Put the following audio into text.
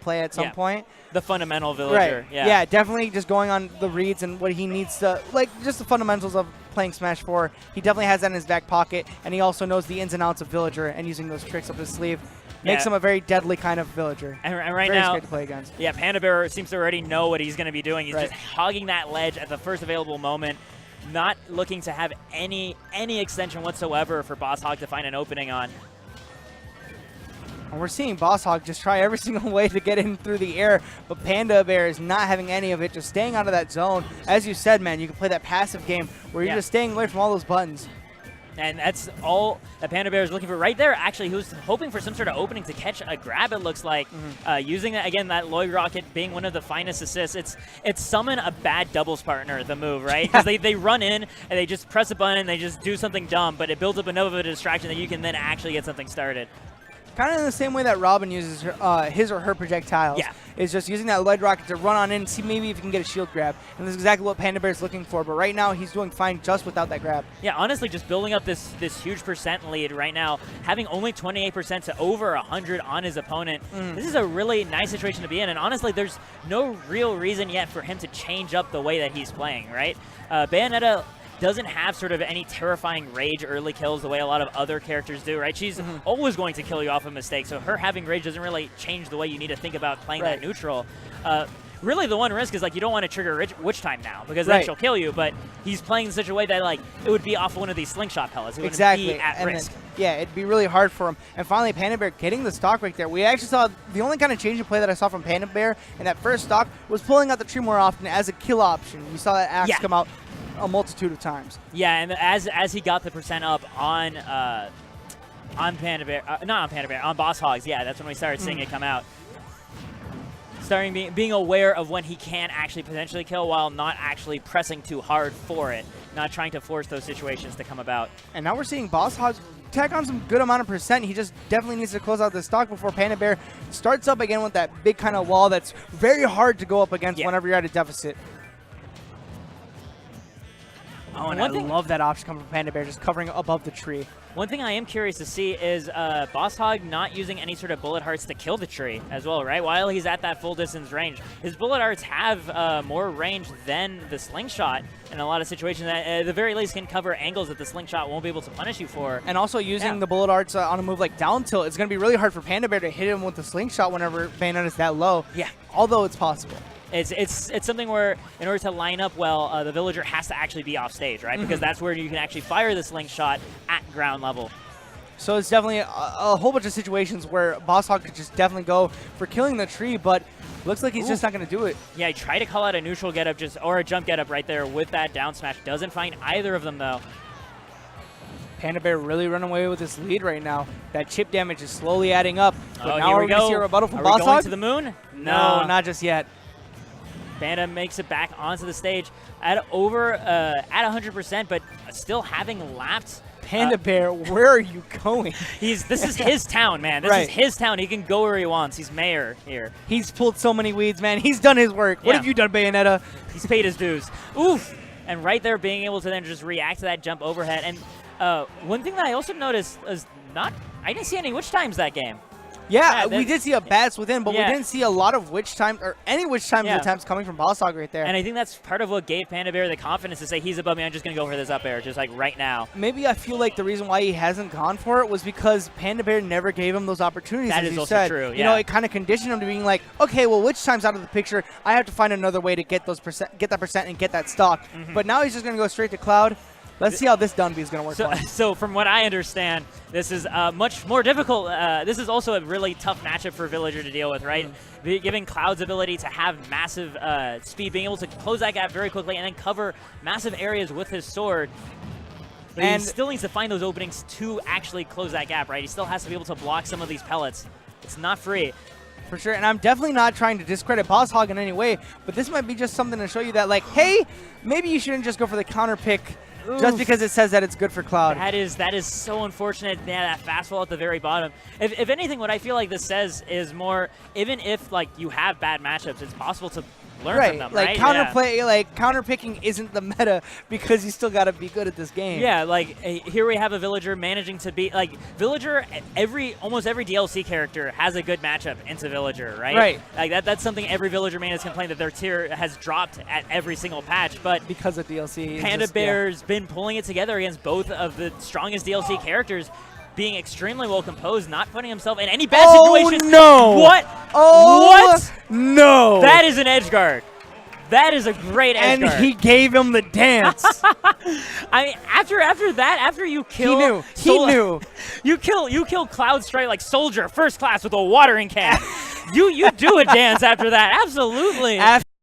play at some point. The fundamental villager. Right. Yeah, definitely just going on the reads and what he needs to, like, just the fundamentals of playing Smash 4. He definitely has that in his back pocket, and he also knows the ins and outs of villager and using those tricks up his sleeve. Makes him a very deadly kind of villager. And right now, great to play against. Yeah, Panda Bair seems to already know what he's going to be doing. He's just hogging that ledge at the first available moment, not looking to have any extension whatsoever for Bosshog to find an opening on. And we're seeing Bosshog just try every single way to get in through the air, but Panda Bair is not having any of it, just staying out of that zone. As you said, man, you can play that passive game where you're just staying away from all those buttons. And that's all that Panda Bair is looking for right there. Actually, he was hoping for some sort of opening to catch a grab, it looks like. Using, again, that Lloyd Rocket being one of the finest assists. It's summon a bad doubles partner, the move, right? Because they run in, and they just press a button, and they just do something dumb, but it builds up enough of a distraction that you can then actually get something started. Kind of in the same way that Robin uses his or her projectiles. Yeah. Is just using that lead rocket to run on in and see maybe if you can get a shield grab. And this is exactly what Panda Bair is looking for. But right now, he's doing fine just without that grab. Yeah, honestly, just building up this huge percent lead right now, having only 28% to over 100 on his opponent. This is a really nice situation to be in. And honestly, there's no real reason yet for him to change up the way that he's playing, right? Bayonetta doesn't have sort of any terrifying rage early kills the way a lot of other characters do, right? She's always going to kill you off a mistake, so her having rage doesn't really change the way you need to think about playing that neutral. Really, the one risk is, like, you don't want to trigger Witch Time now, because then she'll kill you, but he's playing in such a way that, like, it would be off one of these slingshot pellets. It wouldn't be at risk. Then, it'd be really hard for him. And finally, Panda Bair getting the stock right there. We actually saw the only kind of change of play that I saw from Panda Bair in that first stock was pulling out the tree more often as a kill option. We saw that axe come out a multitude of times. Yeah, and as he got the percent up on Panda Bair, not on Panda Bair, on Bosshogs, that's when we started seeing it come out. Starting being aware of when he can actually potentially kill while not actually pressing too hard for it, not trying to force those situations to come about. And now we're seeing Bosshog tack on some good amount of percent. He just definitely needs to close out the stock before Panda Bair starts up again with that big kind of wall that's very hard to go up against whenever you're at a deficit. Oh, and I love that option coming from Panda Bair, just covering above the tree. One thing I am curious to see is Bosshog not using any sort of bullet hearts to kill the tree as well, right? While he's at that full distance range. His bullet hearts have more range than the slingshot in a lot of situations that at the very least can cover angles that the slingshot won't be able to punish you for. And also using the bullet arts on a move like down tilt, it's going to be really hard for Panda Bair to hit him with the slingshot whenever Bayonetta's that low. Yeah. Although it's possible. It's something where, in order to line up well, the villager has to actually be off stage, right? Because that's where you can actually fire the slingshot at ground level. So it's definitely a whole bunch of situations where Bosshog could just definitely go for killing the tree, but looks like he's just not going to do it. Yeah, he tried to call out a neutral getup or a jump getup right there with that down smash. Doesn't find either of them, though. Panda Bair really running away with this lead right now. That chip damage is slowly adding up. But now here we go. See a rebuttal from Are Bosshog? we going to the moon? No, not just yet. Panda makes it back onto the stage at 100%, but still having lapped. Panda Bair, where are you going? This is his town, man. This is his town. He can go where he wants. He's mayor here. He's pulled so many weeds, man. He's done his work. What have you done, Bayonetta? He's paid his dues. Oof! And right there, being able to then just react to that jump overhead. And one thing that I also noticed is I didn't see any witch times that game. Yeah, we did see a bats within, but we didn't see a lot of witch time or any witch time attempts coming from Bosshog right there. And I think that's part of what gave Panda Bair the confidence to say, he's above me, I'm just going to go for this up air, just like right now. Maybe I feel like the reason why he hasn't gone for it was because Panda Bair never gave him those opportunities. That as is you also said. true, You know, it kind of conditioned him to being like, okay, well, witch time's out of the picture. I have to find another way to get that percent and get that stock. But now he's just going to go straight to Cloud. Let's see how this Dunby is going to work. So from what I understand, this is much more difficult. This is also a really tough matchup for Villager to deal with, right? Giving Cloud's ability to have massive speed, being able to close that gap very quickly and then cover massive areas with his sword. But he still needs to find those openings to actually close that gap, right? He still has to be able to block some of these pellets. It's not free. For sure, and I'm definitely not trying to discredit Bosshog in any way, but this might be just something to show you that, like, hey, maybe you shouldn't just go for the counter pick just because it says that it's good for Cloud. That is so unfortunate. Yeah, that fastball at the very bottom. If anything, what I feel like this says is more, even if like you have bad matchups, it's possible to learn from them, like right? counterplay, like counter picking isn't the meta because you still got to be good at this game. Yeah, like here we have a villager managing to be like villager. Almost every DLC character has a good matchup into villager, right? Right. Like that's something every villager main has complained that their tier has dropped at every single patch, but because of DLC. Panda Bair's been pulling it together against both of the strongest DLC characters, being extremely well composed, not putting himself in any bad situations. Oh no! What? Oh what? No! That is an edge guard. That is a great edge guard. And he gave him the dance. I mean, after you kill, he knew. You kill Cloud Strike like soldier first class with a watering can. you do a dance after that, absolutely.